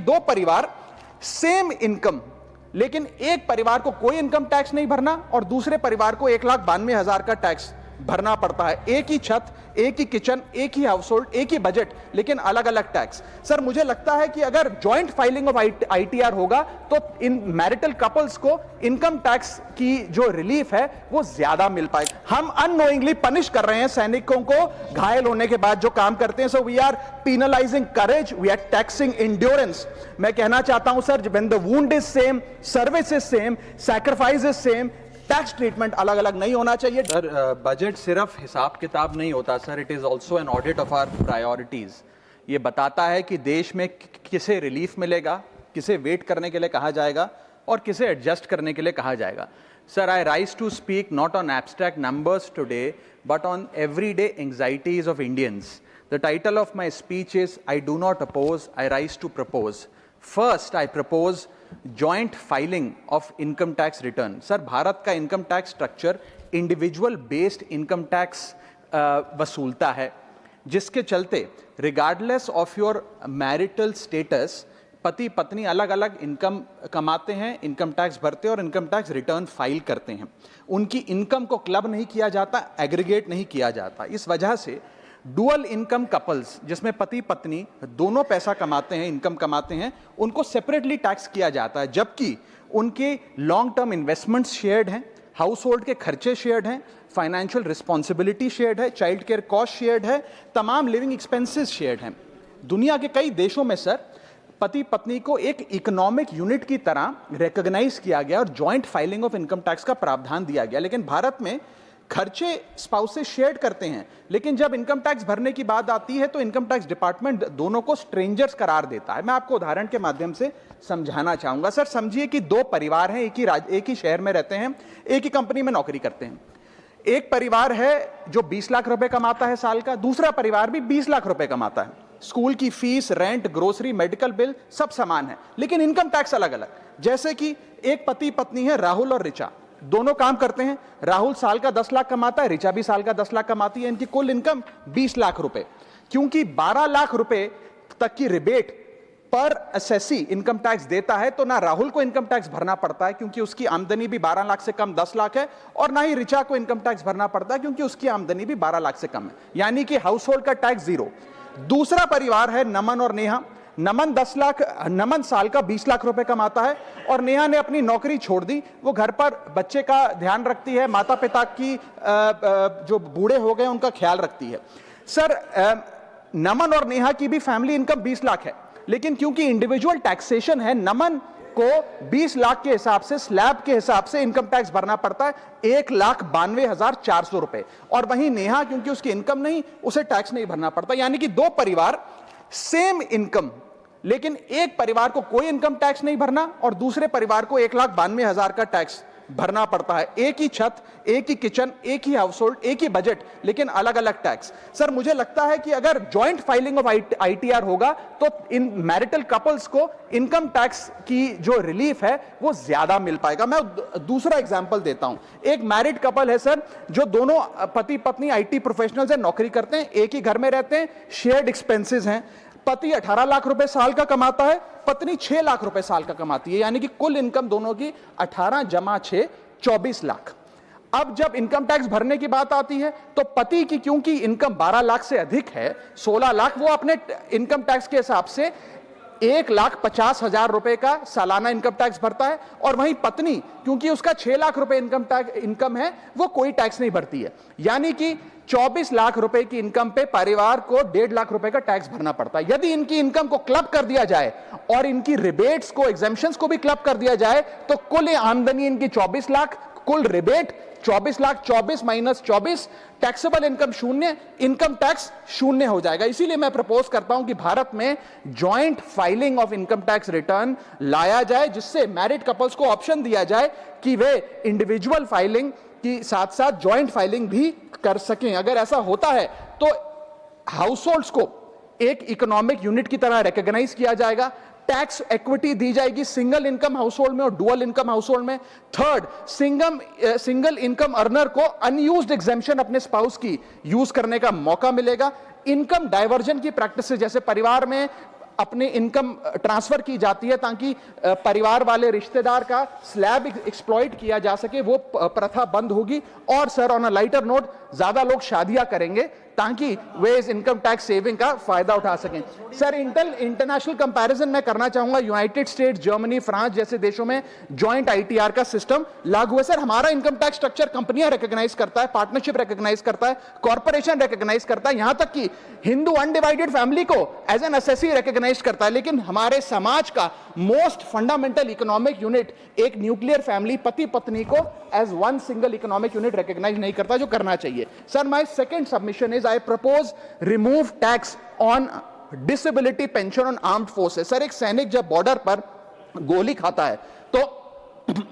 दो परिवार same income, लेकिन एक परिवार को कोई इनकम टैक्स नहीं भरना और दूसरे परिवार को 1,92,000 का टैक्स भरना पड़ता है। एक ही छत, एक ही किचन, एक ही हाउस होल्ड, एक ही बजट, लेकिन अलग अलग टैक्स। सर मुझे लगता है कि अगर जॉइंट फाइलिंग ऑफ आईटीआर होगा तो इन मैरिटल कपल्स को इनकम टैक्स की जो रिलीफ है वो ज्यादा मिल पाएगा। हम अननोइंगली पनिश कर रहे हैं सैनिकों को घायल होने के बाद जो काम करते हैं। So we are penalizing courage, we are taxing endurance। मैं कहना चाहता हूं sir, when the wound is same, service is same, sacrifice is same, tax treatment अलग अलग नहीं होना चाहिए। सर बजट सिर्फ हिसाब किताब नहीं होता sir, it is also an audit of our priorities. ये बताता है कि देश में किसे रिलीफ मिलेगा, किसे वेट करने के लिए कहा जाएगा और किसे एडजस्ट करने के लिए कहा जाएगा। Sir I rise to speak not on abstract numbers today but on everyday anxieties of Indians. The title of my speech is I do not oppose, I rise to propose. First I propose joint filing of income tax return. Sir Bharat का income tax structure individual based income tax वसूलता है, जिसके चलते regardless of your marital status पति पत्नी अलग अलग income कमाते हैं, इनकम टैक्स भरते हैं और इनकम टैक्स रिटर्न फाइल करते हैं। उनकी इनकम को क्लब नहीं किया जाता, एग्रीगेट नहीं किया जाता। इस वजह से डुअल इनकम कपल्स जिसमें पति पत्नी दोनों पैसा कमाते हैं, इनकम कमाते हैं, उनको सेपरेटली टैक्स किया जाता है, जबकि उनके लॉन्ग टर्म इन्वेस्टमेंट्स शेयर्ड हैं, हाउस होल्ड के खर्चे शेयर्ड हैं, फाइनेंशियल रिस्पॉन्सिबिलिटी शेयर्ड है, चाइल्ड केयर कॉस्ट शेयर्ड है, तमाम लिविंग एक्सपेंसेस शेयर्ड हैं। दुनिया के कई देशों में सर पति पत्नी को एक इकोनॉमिक यूनिट की तरह रिकॉग्नाइज किया गया और joint filing of income tax का प्रावधान दिया गया। लेकिन भारत में खर्चे स्पाउसेस शेयर करते हैं, लेकिन जब इनकम टैक्स भरने की बात आती है तो इनकम टैक्स डिपार्टमेंट दोनों को स्ट्रेंजर्स करार देता है। मैं आपको उदाहरण के माध्यम से समझाना चाहूंगा। सर समझिए कि दो परिवार हैं, एक ही शहर में रहते हैं, एक ही कंपनी में नौकरी करते हैं। एक परिवार है जो 20 लाख रुपए कमाता है साल का, दूसरा परिवार भी 20 लाख रुपए कमाता है। स्कूल की fees, rent, grocery, medical bill सब समान है, लेकिन इनकम टैक्स अलग अलग। जैसे कि एक पति पत्नी है राहुल और ऋचा, दोनों काम करते हैं। राहुल साल का 10 लाख कमाता है, ऋचा भी साल का 10 लाख कमाती है। इनकी कुल इनकम 20 लाख रुपए। क्योंकि 12 लाख रुपए तक की रिबेट पर एसएससी इनकम टैक्स देता है, तो ना राहुल को इनकम टैक्स भरना पड़ता है क्योंकि उसकी आमदनी भी 12 लाख से कम 10 लाख है, और ना ही ऋचा को इनकम टैक्स भरना पड़ता है क्योंकि उसकी आमदनी भी 12 लाख से कम है, यानी कि हाउस होल्ड का टैक्स जीरो। दूसरा परिवार है नमन और नेहा। नमन साल का 20 लाख रुपए कमाता है और नेहा ने अपनी नौकरी छोड़ दी। वो घर पर बच्चे का ध्यान रखती है, माता पिता की जो बूढ़े हो गए उनका ख्याल रखती है। सर नमन और नेहा की भी फैमिली इनकम 20 लाख है, लेकिन क्योंकि इंडिविजुअल टैक्सेशन है, नमन को 20 लाख के हिसाब से, स्लैब के हिसाब से इनकम टैक्स भरना पड़ता है 1,92,400 रुपए, और वहीं नेहा क्योंकि उसकी इनकम नहीं, उसे टैक्स नहीं भरना पड़ता। यानी कि दो परिवार सेम इनकम, लेकिन एक परिवार को कोई इनकम टैक्स नहीं भरना और दूसरे परिवार को 1,92,000 का टैक्स भरना पड़ता है। एक ही छत, एक ही किचन, एक ही हाउस होल्ड, एक ही बजट, लेकिन अलग अलग टैक्स। सर मुझे लगता है कि अगर जॉइंट फाइलिंग ऑफ आईटीआर होगा तो इन मैरिटल कपल्स को इनकम टैक्स की जो रिलीफ है वो ज्यादा मिल पाएगा। मैं दूसरा एग्जांपल देता हूं। एक मैरिड कपल है सर, जो दोनों पति पत्नी आईटी प्रोफेशनल्स हैं, नौकरी करते हैं, एक ही घर में रहते हैं, शेयर्ड एक्सपेंसेस हैं। पति 18 लाख रुपए साल का कमाता है, पत्नी 6 लाख रुपए साल का कमाती है, यानी कि कुल इनकम दोनों की 18 जमा 6 24 लाख। अब जब इनकम टैक्स भरने की बात आती है तो पति की क्योंकि इनकम 12 लाख से अधिक है, 16 लाख, वो अपने इनकम टैक्स के हिसाब से 1,50,000 रुपए का सालाना इनकम टैक्स भरता है, और वहीं पत्नी क्योंकि उसका 6 लाख रुपए इनकम है, वो कोई टैक्स नहीं भरती है। यानी कि 24 लाख रुपए की इनकम पे परिवार को 1.5 लाख रुपए का टैक्स भरना पड़ता है। यदि इनकी इनकम को क्लब कर दिया जाए और इनकी रिबेट्स को, एग्जेम्पशंस को भी क्लब कर दिया जाए तो कुल आमदनी इनकी 24 लाख, कुल rebate 24 lakh, 24 minus 24, taxable income शून्य, इनकम टैक्स शून्य हो जाएगा। इसीलिए मैं प्रपोज करता हूं कि भारत में joint filing of income tax return लाया जाए, जिससे मैरिड कपल्स को ऑप्शन दिया जाए कि वे इंडिविजुअल फाइलिंग की साथ साथ जॉइंट फाइलिंग भी कर सकें। अगर ऐसा होता है तो हाउस होल्ड्स को एक इकोनॉमिक यूनिट की तरह रिकॉग्नाइज किया जाएगा, टैक्स इक्विटी दी जाएगी सिंगल इनकम हाउस होल्ड में और डुअल इनकम हाउस होल्ड में। थर्ड, सिंगल इनकम अर्नर को अनयूज्ड एग्जेम्पशन अपने स्पाउस की यूज करने का मौका मिलेगा। इनकम डाइवर्जन की प्रैक्टिस, जैसे परिवार में अपनी इनकम ट्रांसफर की जाती है ताकि परिवार वाले रिश्तेदार का स्लैब एक्सप्लॉइट किया जा सके, वो प्रथा बंद होगी। और sir on a lighter note, ज्यादा लोग शादियां करेंगे ताकि वे इस इनकम टैक्स सेविंग का फायदा उठा सकें। सर इंटरनेशनल कंपैरिजन मैं करना चाहूंगा, यूनाइटेड स्टेट्स, जर्मनी, फ्रांस जैसे देशों में जॉइंट आईटीआर का सिस्टम लागू है। सर हमारा इनकम टैक्स स्ट्रक्चर कंपनियां रिकॉग्नाइज करता है, पार्टनरशिप रिकॉग्नाइज करता है, कॉर्पोरेशन रिकॉग्नाइज करता है, यहां तक कि हिंदू अनडिवाइडेड फैमिली को एज एन एसएससी रिकॉग्नाइज करता है। लेकिन हमारे समाज का मोस्ट फंडामेंटल इकोनॉमिक यूनिट, एक न्यूक्लियर फैमिली, पति पत्नी को as one single economic unit recognise नहीं करता, जो करना चाहिए। Sir my second submission is I propose remove tax on disability pension on armed forces. Sir एक सैनिक जब बॉर्डर पर गोली खाता है तो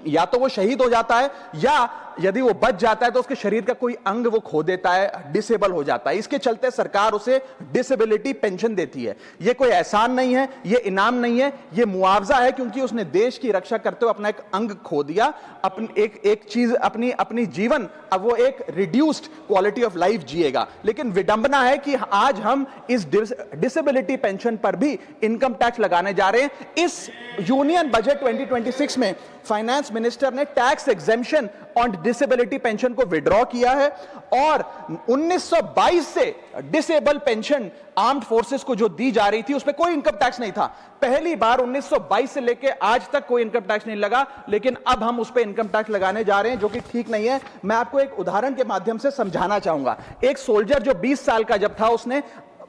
या तो वो शहीद हो जाता है, या यदि वो बच जाता है तो उसके शरीर का कोई अंग वो खो देता है, डिसेबल हो जाता है। इसके चलते सरकार उसे डिसेबिलिटी पेंशन देती है। ये कोई एहसान नहीं है, ये इनाम नहीं है, ये मुआवजा है, क्योंकि उसने देश की रक्षा करते हुए अपना एक अंग खो दिया, अपनी एक चीज, अपनी जीवन, अब वो एक रिड्यूस्ड क्वालिटी ऑफ लाइफ जिएगा। लेकिन विडंबना है कि आज हम इस डिसेबिलिटी पेंशन पर भी इनकम टैक्स लगाने जा रहे हैं। इस यूनियन बजट 2026 में फाइनेंस मिनिस्टर ने tax exemption on disability pension को विड्रॉ किया है, और 1922 से डिसेबल पेंशन आर्म्ड फोर्सेस को जो दी जा रही थी उस पर कोई इनकम टैक्स नहीं था। पहली बार 1922 से लेके आज तक कोई इनकम टैक्स नहीं लगा, लेकिन अब हम उस पर इनकम टैक्स लगाने जा रहे हैं, जो कि ठीक नहीं है। मैं आपको एक उदाहरण के माध्यम से समझाना चाहूंगा। एक सोल्जर जो 20 साल का जब था, उसने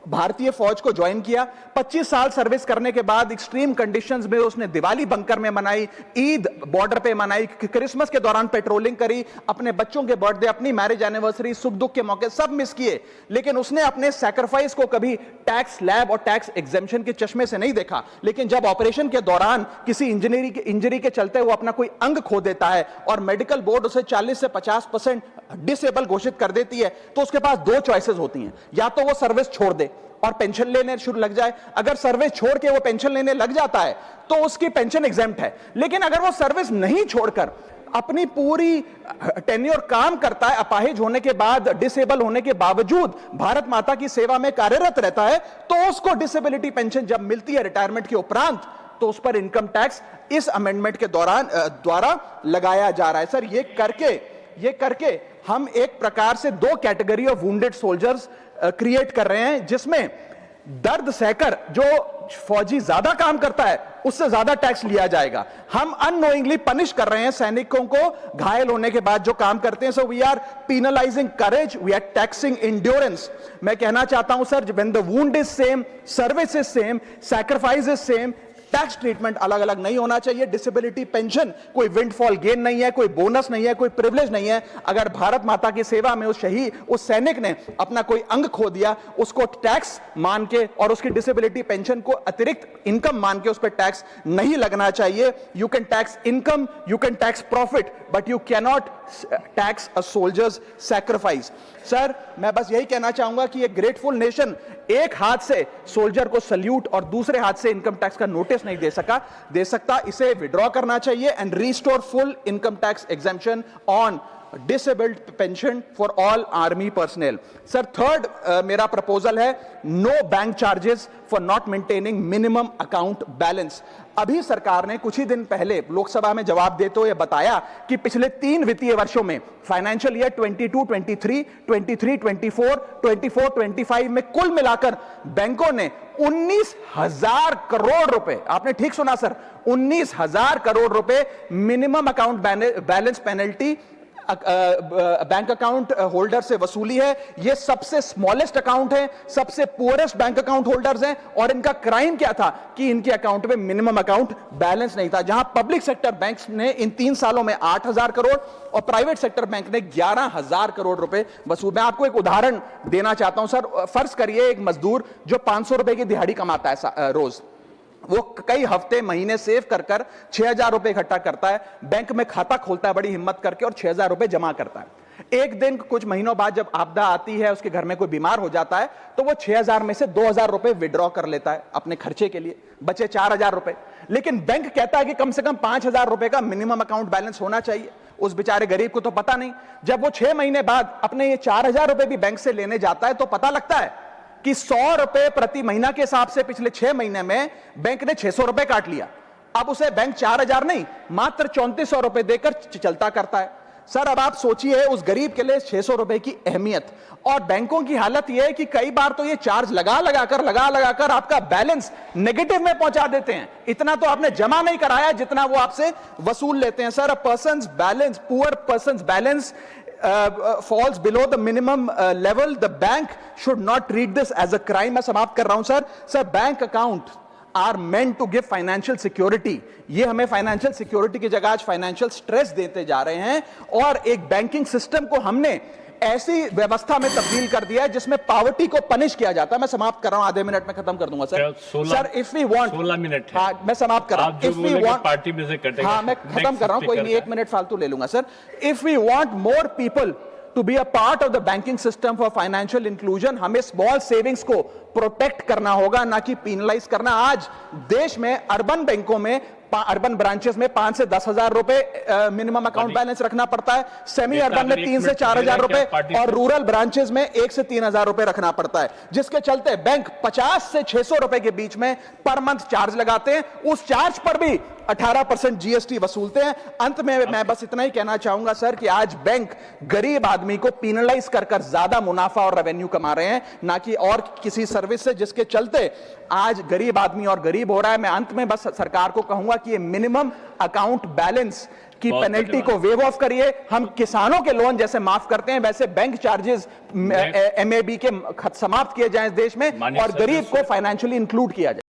भारतीय फौज को ज्वाइन किया। 25 साल सर्विस करने के बाद एक्सट्रीम कंडीशंस में उसने दिवाली बंकर में मनाई, ईद बॉर्डर पे मनाई, क्रिसमस के दौरान पेट्रोलिंग करी, अपने बच्चों के बर्थडे, अपनी मैरिज एनिवर्सरी, सुख दुख के मौके सब मिस किए। लेकिन उसने अपने सैक्रिफाइस को कभी टैक्स स्लैब और टैक्स एग्जेम्पशन के चश्मे से नहीं देखा। लेकिन जब ऑपरेशन के दौरान किसी इंजरी के चलते वो अपना कोई अंग खो देता है और मेडिकल बोर्ड उसे 40 से 50% डिसेबल घोषित कर देती है, तो उसके पास दो चॉइसेस होती हैं। या तो वो सर्विस छोड़ दे और पेंशन लेने शुरू लग जाए। अगर सर्विस छोड़ के वो पेंशन लेने लग जाता है तो उसकी पेंशन एग्जेम्प्ट है। लेकिन अगर वो सर्विस नहीं छोड़कर अपनी पूरी टेन्योर काम करता है, अपाहिज होने के बाद, डिसेबल होने के बावजूद भारत माता की सेवा में कार्यरत रहता है, तो उसको डिसेबिलिटी पेंशन जब मिलती है रिटायरमेंट के उपरांत, तो उस पर इनकम टैक्स इस अमेंडमेंट के द्वारा लगाया जा रहा है। सर ये करके हम एक प्रकार से दो category of wounded soldiers create कर रहे हैं, जिसमें दर्द सहकर जो फौजी ज्यादा काम करता है उससे ज्यादा टैक्स लिया जाएगा। हम अननोइंगली पनिश कर रहे हैं सैनिकों को घायल होने के बाद जो काम करते हैं। So we are penalising courage, we are taxing endurance. मैं कहना चाहता हूं sir, when the wound is same, service is same, sacrifice is same, tax treatment अलग अलग नहीं होना चाहिए। डिसेबिलिटी पेंशन कोई विंडफॉल गेन नहीं है, कोई बोनस नहीं है, कोई प्रिविलेज नहीं है। अगर भारत माता की सेवा में उस सैनिक ने अपना कोई अंग खो दिया, उसको टैक्स मान के और उसकी डिसेबिलिटी पेंशन को अतिरिक्त इनकम मान के उस पर टैक्स नहीं लगना चाहिए। You can tax income, you can tax profit, but you cannot tax a soldiers sacrifice. Sir मैं बस यही कहना चाहूंगा कि एक ग्रेटफुल नेशन एक हाथ से सोल्जर को सल्यूट और दूसरे हाथ से इनकम टैक्स का नोटिस नहीं दे सकता। इसे विड्रॉ करना चाहिए and restore full income tax exemption on disabled pension for all army personnel. Sir third मेरा प्रपोजल है no bank charges for not maintaining minimum account balance. अभी सरकार ने कुछ ही दिन पहले लोकसभा में जवाब देते हुए बताया कि पिछले 3 वित्तीय वर्षों में फाइनेंशियल ईयर 22-23, 23-24, 24-25 में कुल मिलाकर बैंकों ने 19,000 करोड़ रुपए, आपने ठीक सुना सर, 19,000 करोड़ रुपए minimum account balance penalty bank account holder से वसूली है। ये सबसे स्मॉलेस्ट अकाउंट है, सबसे पुअरेस्ट बैंक अकाउंट होल्डर्स हैं, और इनका क्राइम क्या था कि इनके अकाउंट में मिनिमम अकाउंट बैलेंस नहीं था। जहां पब्लिक सेक्टर बैंक्स ने इन 3 सालों में 8,000 करोड़ और प्राइवेट सेक्टर बैंक ने 11,000 करोड़ रुपए वसूल। मैं आपको एक उदाहरण देना चाहता हूं सर। फर्ज करिए एक मजदूर जो 500 रुपए की दिहाड़ी कमाता है रोज, वो कई हफ्ते महीने सेव कर 6,000 रुपए इकट्ठा करता है, बैंक में खाता खोलता है बड़ी हिम्मत करके और 6,000 रुपए जमा करता है। एक दिन कुछ महीनों बाद जब आपदा आती है, उसके घर में कोई बीमार हो जाता है, तो वो 6,000 में से 2,000 रुपए विड्रॉ कर लेता है अपने खर्चे के लिए, बचे 4,000 रुपए। लेकिन बैंक कहता है कि कम से कम 5,000 रुपए का मिनिमम अकाउंट बैलेंस होना चाहिए। उस बेचारे गरीब को तो पता नहीं। जब वो 6 महीने बाद अपने ये 4,000 रुपए भी बैंक से लेने जाता है तो पता लगता है कि 100 रुपए प्रति महीना के हिसाब से पिछले 6 महीने में बैंक ने 600 रुपए काट लिया। अब उसे बैंक 4000 नहीं, मात्र 3400 रुपए देकर चलता करता है। सर अब आप सोचिए उस गरीब के लिए 600 रुपए की अहमियत। और बैंकों की हालत यह है कि कई बार तो ये चार्ज लगा लगाकर आपका बैलेंस नेगेटिव में पहुंचा देते हैं। इतना तो आपने जमा नहीं कराया जितना वो आपसे वसूल लेते हैं। Sir a persons balance, poor persons balance falls below the minimum level, the bank should not treat this as a crime। मैं समाप्त कर रहा हूं sir. Sir bank account are meant to give financial security. ये हमें financial security की जगह आज फाइनेंशियल स्ट्रेस देते जा रहे हैं। और एक बैंकिंग सिस्टम को हमने ऐसी व्यवस्था में तब्दील कर दिया है जिसमें पॉवर्टी को पनिश किया जाता है। मैं समाप्त कर रहा हूं, आधे मिनट में खत्म कर दूंगा sir. Sir if we want 16 minute है। हाँ, मैं समाप्त कर रहा हूं। इफ वी वांट पार्टी में से कटेगा। हाँ मैं खत्म कर रहा हूं, कोई नहीं, 1 मिनट फालतू ले लूंगा sir. If we want more people to be a part of the banking system for financial inclusion, हमें स्मॉल सेविंग्स को प्रोटेक्ट करना होगा, ना कि पीनलाइज करना। आज देश में अर्बन बैंकों में, अर्बन ब्रांचेस में 5 से 10 हजार रुपए मिनिमम अकाउंट बैलेंस रखना पड़ता है। सेमी अर्बन में 3 से 4 हजार रुपए और रूरल ब्रांचेस में 1 से 3 हजार रुपए रखना पड़ता है, जिसके चलते बैंक 50 से 600 रुपए के बीच में पर मंथ चार्ज लगाते हैं। उस चार्ज पर भी 18% जीएसटी वसूलते हैं। अंत में मैं बस इतना ही कहना चाहूंगा सर कि आज बैंक गरीब आदमी को पीनलाइज कर ज्यादा मुनाफा और रेवेन्यू कमा रहे हैं, ना कि और किसी सर्विस से, जिसके चलते आज गरीब आदमी और गरीब हो रहा है। मैं अंत में बस सरकार को कहूंगा कि ये मिनिमम अकाउंट बैलेंस की पेनल्टी को वेव ऑफ करिए। हम किसानों के लोन जैसे माफ करते हैं वैसे बैंक चार्जेस एमएबी के समाप्त किए जाएं इस देश में, और गरीब को फाइनेंशियली इंक्लूड किया जाए।